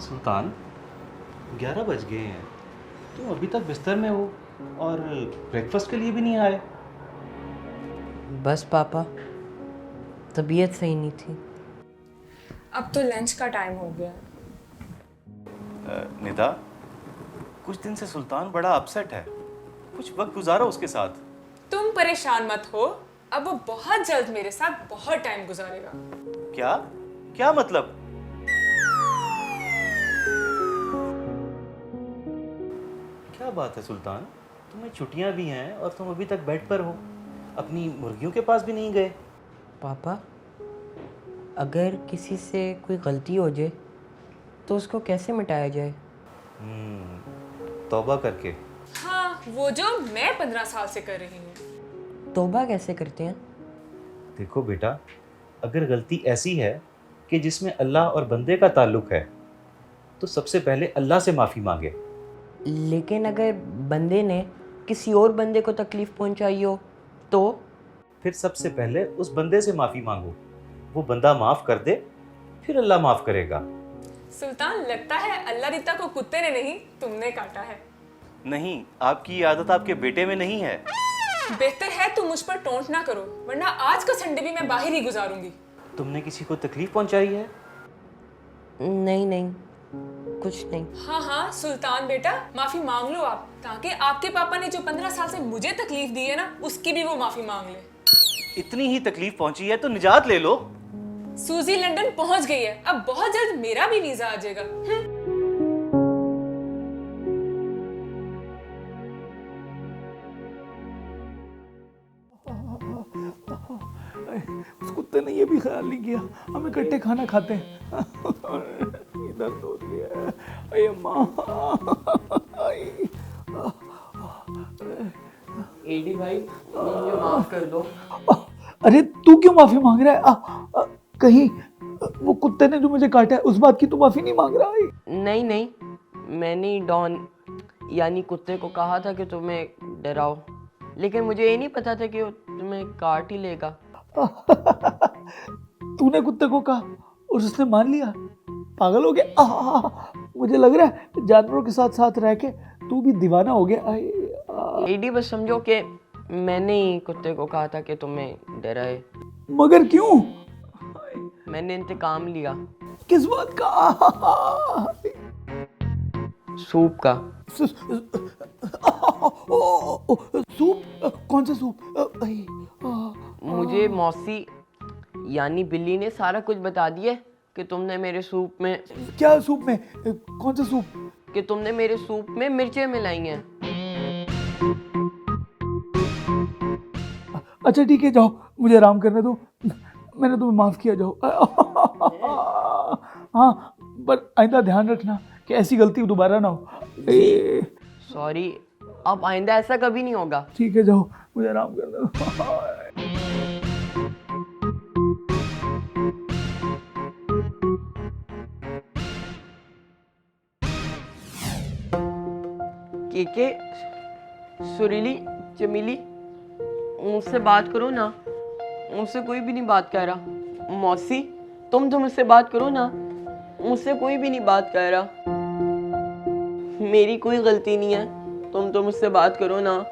सुल्तान, 11 बज गए हैं। तुम अभी तक बिस्तर में हो और ब्रेकफास्ट के लिए भी नहीं आए। बस पापा, तबीयत सही नहीं थी। अब तो लंच का टाइम हो गया। निदा, कुछ दिन से सुल्तान बड़ा अपसेट है। कुछ वक्त गुजारो उसके साथ। तुम परेशान मत हो, अब वो बहुत जल्द मेरे साथ बहुत टाइम गुजारेगा। क्या क्या मतलब? क्या बात है सुल्तान, तुम्हें छुट्टियां भी हैं और तुम अभी तक बेड पर हो, अपनी मुर्गियों के पास भी नहीं गए। पापा, अगर किसी से कोई गलती हो जाए तो उसको कैसे मिटाया जाए? तौबा करके। हाँ, वो जो मैं 15 साल से कर रही हूँ। तौबा कैसे करते हैं? देखो बेटा, अगर गलती ऐसी है कि जिसमें अल्लाह और बंदे का ताल्लुक है तो सबसे पहले अल्लाह से माफ़ी मांगे। लेकिन अगर बंदे ने किसी और बंदे को तकलीफ़ पहुंचाई हो तो? फिर सबसे पहले उस बंदे से माफ़ी मांगो, वो बंदा माफ़ कर दे, फिर अल्लाह माफ़ करेगा। सुल्तान, लगता है अल्लाह रीता को कुत्ते ने नहीं तुमने काटा है। नहीं, आपकी ये आदत आपके बेटे में नहीं है। बेहतर है तुम मुझ पर टोंट ना करो, वरना आज का संडे भी मैं बाहर ही गुजारूंगी। तुमने किसी को तकलीफ पहुंचाई है? नहीं नहीं, कुछ नहीं। हाँ हाँ सुल्तान बेटा, माफी मांग लो आप, ताकि आपके पापा ने जो 15 साल से मुझे तकलीफ दी है ना, उसकी भी वो माफी मांग ले। इतनी ही तकलीफ पहुंची है तो निजात ले लो। सूजी लंदन पहुंच गई है, अब बहुत जल्द मेरा भी वीजा आ जाएगा। उस कुत्ते ने ये भी ख्याल नहीं किया हम इकट्ठे खाना खाते हैं। इधर तो दिया अये माँ। एडी भाई, मुझे माफ कर दो। अरे तू क्यों माफी मांग रहा है? कहीं वो कुत्ते ने जो मुझे काटा है उस बात की तू माफी नहीं मांग रहा है? नहीं नहीं, मैंने डॉन यानी कुत्ते को कहा था कि तुम्हें डराओ, लेकिन मुझे ये नहीं पता था कि वो तुम्हें काट ही लेगा। तूने कुत्ते को कहा और उसने मान लिया? पागल हो गया। मुझे लग रहा है जानवरों के साथ साथ रह के तू भी दीवाना हो गया। एडी, बस समझो कि मैंने ही कुत्ते को कहा था कि तुम्हें डराए। मगर क्यों? मैंने इंतकाम लिया। किस बात का? सूप का। सूप? कौन सा सूप? मुझे मौसी यानी बिल्ली ने सारा कुछ बता दिया कि तुमने मेरे सूप में क्या सूप में? कौन सा सूप? कि तुमने मेरे सूप में मिर्चें मिलाई हैं। अच्छा ठीक है, जाओ मुझे आराम करने दो, मैंने तुम्हें माफ किया, जाओ। हाँ, पर आइंदा ध्यान रखना कि ऐसी गलती दोबारा ना हो। सॉरी, अब आइंदा ऐसा कभी नहीं होगा। ठीक है, जाओ मुझे आराम करने दो। के सुरीली चमेली, मुझसे बात करो ना। मुझसे कोई भी नहीं बात कर रहा। मौसी, तुम तो मुझसे बात करो ना। मुझसे कोई भी नहीं बात कर रहा। मेरी कोई गलती नहीं है, तुम तो मुझसे बात करो ना।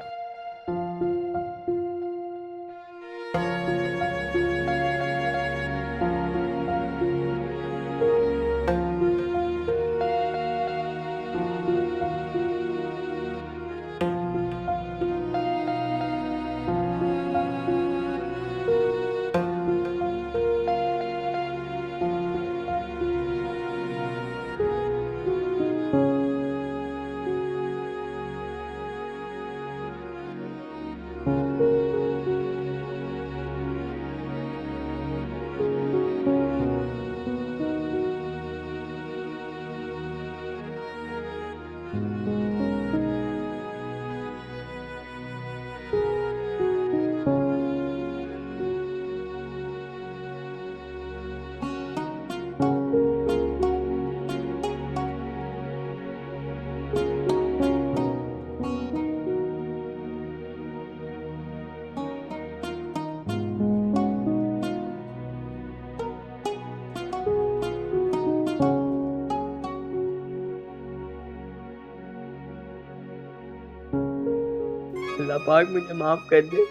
पाक मुझे माफ़ कर दे।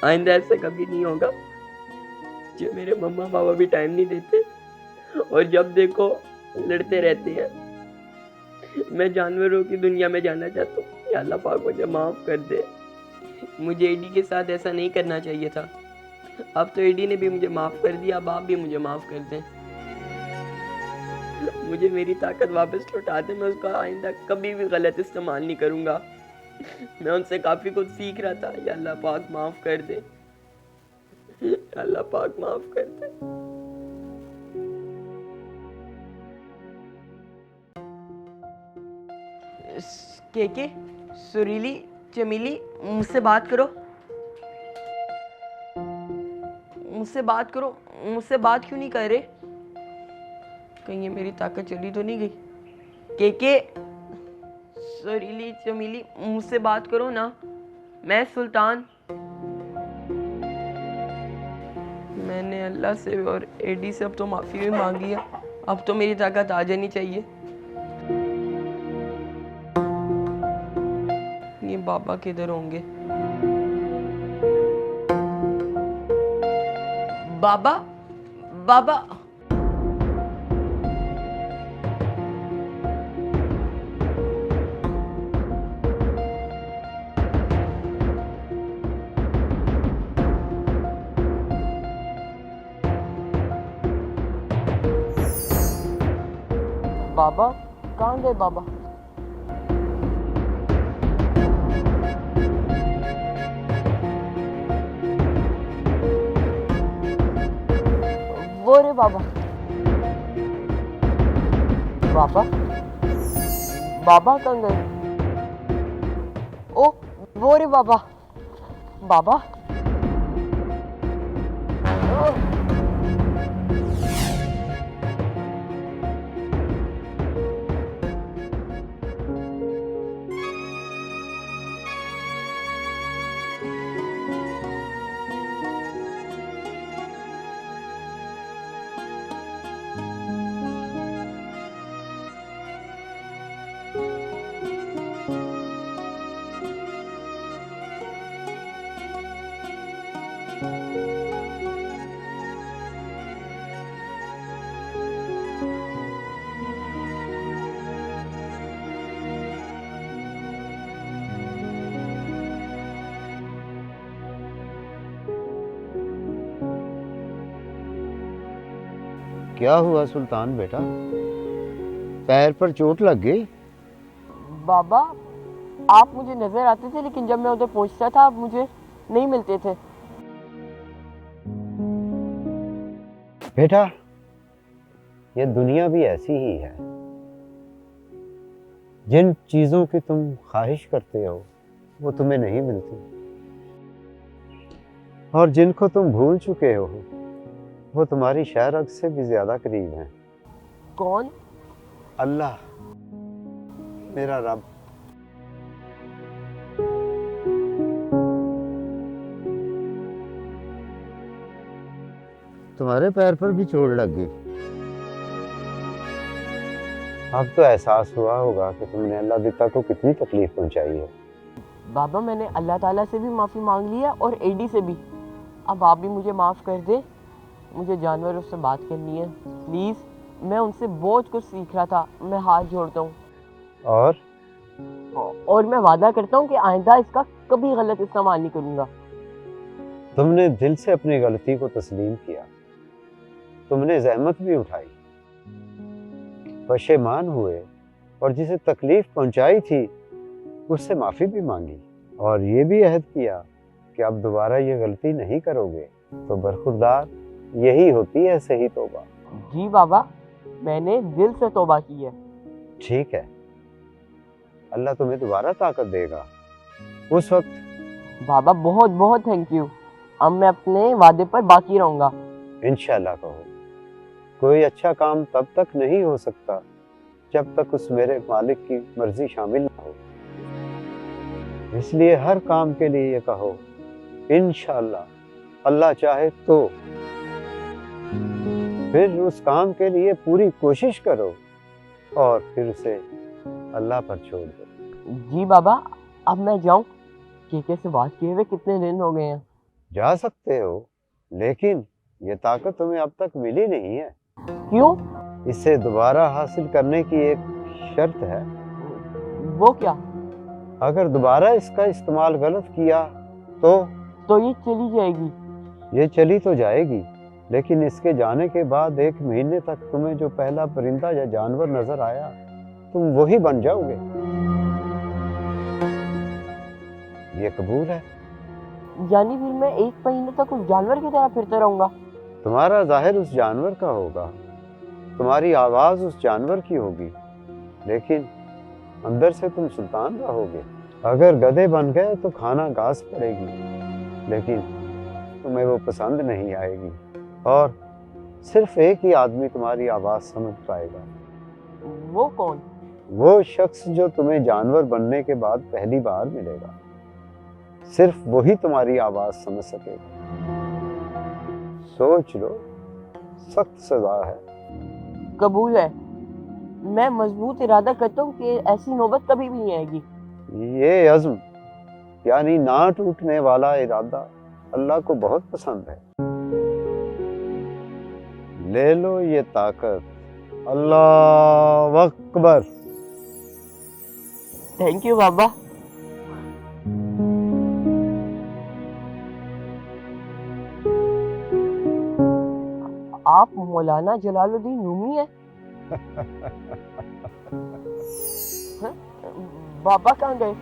आइंदा ऐसा कभी नहीं होगा। जो मेरे मम्मा पापा भी टाइम नहीं देते और जब देखो लड़ते रहते हैं। मैं जानवरों की दुनिया में जाना चाहता हूँ। या अल्लाह पाक मुझे माफ़ कर दे। मुझे एडी के साथ ऐसा नहीं करना चाहिए था। अब तो एडी ने भी मुझे माफ़ कर दिया, अब आप भी मुझे माफ़ कर दें। मुझे मेरी ताकत वापस लौटा दे। मैं उसका आइंदा कभी भी गलत इस्तेमाल नहीं करूँगा। मैं उनसे काफ़ी कुछ सीख रहा था। या अल्लाह पाक माफ़ कर दे। या अल्लाह पाक माफ़ कर दे। के सुरीली चमेली मुझसे बात करो। मुझसे बात करो। मुझसे बात क्यों नहीं कर रहे? कहीं ये मेरी ताकत चली तो नहीं गई? के सुरीली चमेली मुझसे बात करो ना। मैं सुल्तान। मैंने अल्लाह से और एडी से अब तो माफ़ी भी मांगी है। अब तो मेरी ताकत आ जानी चाहिए। ये बाबा किधर होंगे? बाबा बाबा बाबा कहाँ गए बाबा? वो रे बाबा। बाबा बाबा कहाँ गए? ओ वो रे बाबा। बाबा ओ, क्या हुआ सुल्तान बेटा? पैर पर चोट लग गई? बाबा आप मुझे नजर आते थे लेकिन जब मैं उधर पहुंचता था आप मुझे नहीं मिलते थे। बेटा ये दुनिया भी ऐसी ही है। जिन चीजों की तुम ख्वाहिश करते हो वो तुम्हें नहीं मिलती और जिनको तुम भूल चुके हो वो तुम्हारी शायरग से भी ज्यादा करीब हैं। कौन? अल्लाह मेरा रब। तुम्हारे पैर पर भी चोट लग गई। अब तो एहसास हुआ होगा कि तुमने अल्लाह दिता को कितनी तकलीफ पहुंचाई है। बाबा मैंने अल्लाह ताला से भी माफ़ी मांग ली है और एडी से भी। अब आप भी मुझे माफ़ कर दे। मुझे जानवरों से बात करनी है प्लीज़। मैं उनसे बहुत कुछ सीख रहा था। मैं हाथ जोड़ता हूँ और मैं वादा करता हूँ कि आइंदा इसका कभी गलत इस्तेमाल नहीं करूँगा। तुमने दिल से अपनी गलती को तस्लीम किया। तुमने जहमत भी उठाई, पशेमान हुए और जिसे तकलीफ पहुंचाई थी उससे माफ़ी भी मांगी और ये भी अहद किया कि अब दोबारा ये गलती नहीं करोगे। तो बरखुरदार यही होती है सही तौबा। जी बाबा मैंने दिल से तौबा की है। ठीक है, अल्लाह तुम्हें दोबारा ताकत देगा उस वक्त। बाबा बहुत बहुत थैंक यू। अब मैं अपने वादे पर बाकी रहूँगा। इंशाल्लाह कहो। कोई अच्छा काम तब तक नहीं हो सकता जब तक उस मेरे मालिक की मर्जी शामिल ना हो। इसलिए हर काम के लिए ये कहो इंशाल्लाह, अल्लाह चाहे तो। फिर उस काम के लिए पूरी कोशिश करो और फिर उसे अल्लाह पर छोड़ दो। जी बाबा अब मैं जाऊँ? केके से बात किए हुए कितने दिन हो गए हैं? जा सकते हो, लेकिन ये ताकत तुम्हें अब तक मिली नहीं है। क्यों? इसे दोबारा हासिल करने की एक शर्त है। वो क्या? अगर दोबारा इसका इस्तेमाल गलत किया तो ये चली जाएगी। ये चली तो जाएगी, लेकिन इसके जाने के बाद 1 महीने तक तुम्हें जो पहला परिंदा या जानवर नजर आया, तुम वही बन जाओगे। ये कबूल है? यानी फिर मैं 1 महीने तक उस जानवर की तरह फिरता रहूंगा? तुम्हारा जाहिर उस जानवर का होगा, तुम्हारी आवाज उस जानवर की होगी, लेकिन अंदर से तुम सुल्तान रहोगे। अगर गधे बन गए तो खाना घास पड़ेगी, लेकिन तुम्हें वो पसंद नहीं आएगी और सिर्फ एक ही आदमी तुम्हारी आवाज समझ पाएगा। वो कौन? वो शख्स जो तुम्हें जानवर बनने के बाद पहली बार मिलेगा, सिर्फ वही तुम्हारी आवाज समझ सकेगा। सोच लो, सख्त सजा है। कबूल है। मैं मजबूत इरादा करता हूँ कि ऐसी नौबत कभी भी नहीं आएगी। ये अज़्म यानी ना टूटने वाला इरादा अल्लाह को बहुत पसंद है। ले लो ये ताकत। अल्लाह अकबर। थैंक यू बाबा। आप मौलाना जलालुद्दीन रूमी हैं? हाँ? बाबा कहाँ गए?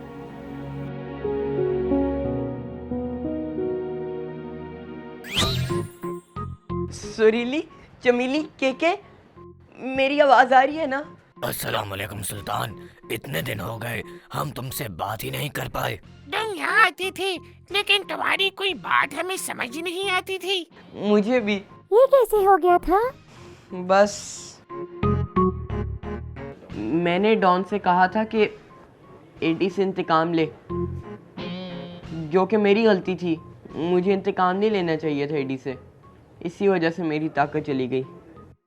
सुरीली, चमेली, केके, मेरी आवाज आ रही है ना? अस्सलाम वालेकुम सुल्तान, इतने दिन हो गए हम तुमसे बात ही नहीं कर पाए। तुम यहाँ आती थी, लेकिन तुम्हारी कोई बात हमें समझ ही नहीं आती थी। मुझे भी। ये कैसे हो गया था? बस मैंने डॉन से कहा था कि एडी से इंतकाम ले, जो कि मेरी गलती थी। मुझे इंतकाम नहीं लेना चाहिए था एडी से, इसी वजह से मेरी ताकत चली गई।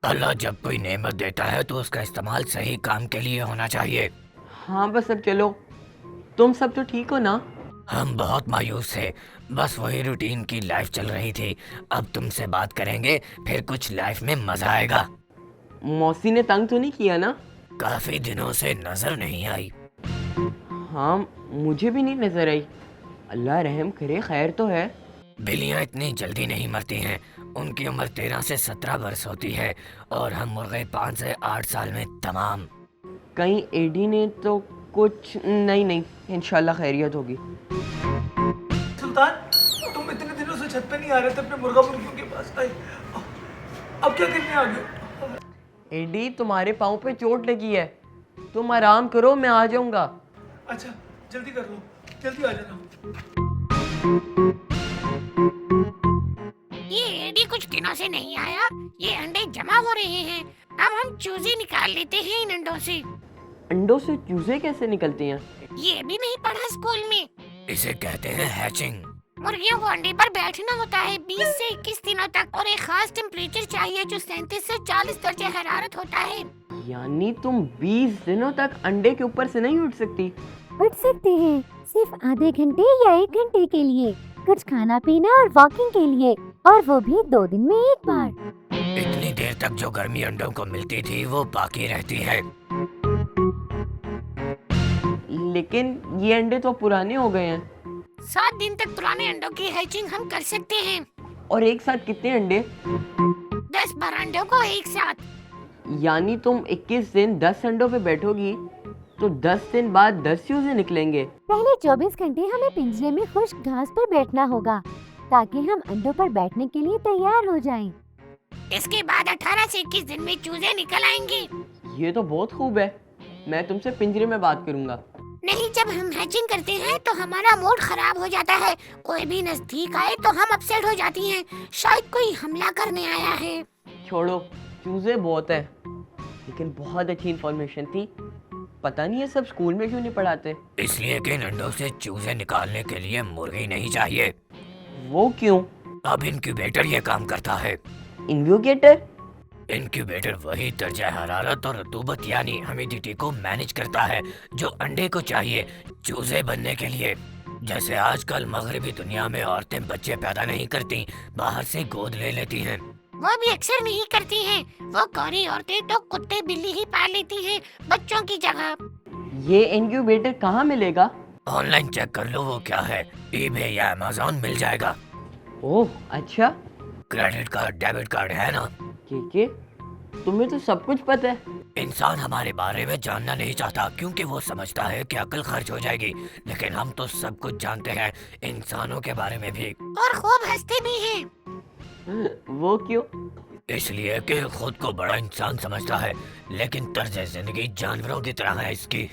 अल्लाह जब कोई नेमत देता है तो उसका इस्तेमाल सही काम के लिए होना चाहिए। हाँ बस अब चलो, तुम सब तो ठीक हो ना? हम बहुत मायूस थे, बस वही रूटीन की लाइफ चल रही थी। अब तुमसे बात करेंगे, फिर कुछ लाइफ में मजा आएगा। मौसी ने तंग तो नहीं किया ना? काफी दिनों से नजर नहीं आई। हाँ मुझे भी नहीं नजर आई। अल्लाह रहम करे, खैर तो है। बिल्लियाँ इतनी जल्दी नहीं मरती हैं, उनकी उम्र 13 से 17 वर्ष होती है और हम मुर्गे 5 से 8 साल में तमाम। कहीं एडी ने तो कुछ नहीं, इंशाल्लाह खैरियत होगी। सुल्तान, तुम इतने दिनों से छत पे नहीं आ रहे थे अपने मुर्गा मुर्गियों के पास। अब क्या करने आ गए? एडी तुम्हारे पाँव पे चोट लगी है, तुम आराम करो, मैं आ जाऊंगा। अच्छा जल्दी कर लो, जल्दी आ जाना। ये एडी कुछ दिनों से नहीं आया, ये अंडे जमा हो रहे हैं। अब हम चूजे निकाल लेते हैं इन अंडों से। अंडों से चूजे कैसे निकलती हैं? ये भी नहीं पढ़ा स्कूल में। इसे कहते हैं हैचिंग। मुर्गियों को अंडे पर बैठना होता है 20 से 21 दिनों तक, और एक खास टेम्परेचर चाहिए जो 37 से 40 दर्जे हरारत होता है। यानी तुम 20 दिनों तक अंडे के ऊपर से नहीं उठ सकती? उठ सकते हैं, सिर्फ आधे घंटे या 1 घंटे के लिए, कुछ खाना पीना और वॉकिंग के लिए, और वो भी 2 दिन में 1 बार। इतनी देर तक जो गर्मी अंडों को मिलती थी वो बाकी रहती है। लेकिन ये अंडे तो पुराने हो गए हैं। 7 दिन तक पुराने अंडों की हैचिंग हम कर सकते हैं। और एक साथ कितने अंडे? 10-12 अंडों को एक साथ। यानी तुम 21 दिन 10 अंडों पे बैठोगी तो 10 दिन बाद 10 चूजे निकलेंगे। पहले 24 घंटे हमें पिंजरे में खुश्क घास पर बैठना होगा, ताकि हम अंडों पर बैठने के लिए तैयार हो जाएं। इसके बाद 18 से 21 दिन में चूजे निकल आएंगे। ये तो बहुत खूब है, मैं तुमसे पिंजरे में बात करूंगा। नहीं, जब हम हैचिंग करते हैं तो हमारा मूड खराब हो जाता है। कोई भी नजदीक आए तो हम अपसेट हो जाती हैं, शायद कोई हमला करने आया है। छोड़ो, चूजे बहुत है, लेकिन बहुत अच्छी इन्फॉर्मेशन थी। पता नहीं ये सब स्कूल में क्यों नहीं पढ़ाते। इसलिए कि इन अंडों से चूजे निकालने के लिए मुर्गी नहीं चाहिए। वो क्यों? अब इनक्यूबेटर ये काम करता है। इन्क्यूबेटर? इनक्यूबेटर वही दर्जा हरारत और रतूबत यानी ह्यूमिडिटी को मैनेज करता है जो अंडे को चाहिए चूजे बनने के लिए। जैसे आजकल मगरबी दुनिया में औरतें बच्चे पैदा नहीं करती, बाहर से गोद ले लेती हैं। वो भी अक्सर नहीं करती हैं। वो गौरी औरतें तो कुत्ते बिल्ली ही पाल लेती हैं बच्चों की जगह। ये इनक्यूबेटर कहाँ मिलेगा? ऑनलाइन चेक कर लो, वो क्या है, eBay या Amazon मिल जाएगा। ओह अच्छा। क्रेडिट कार्ड, डेबिट कार्ड है ना। के तुम्हें तो सब कुछ पता है। इंसान हमारे बारे में जानना नहीं चाहता क्योंकि वो समझता है कि अकल खर्च हो जाएगी, लेकिन हम तो सब कुछ जानते हैं, इंसानों के बारे में भी। और खूब हंसते भी हैं। वो क्यों? इसलिए कि खुद को बड़ा इंसान समझता है, लेकिन तर्ज जिंदगी जानवरों की तरह है इसकी।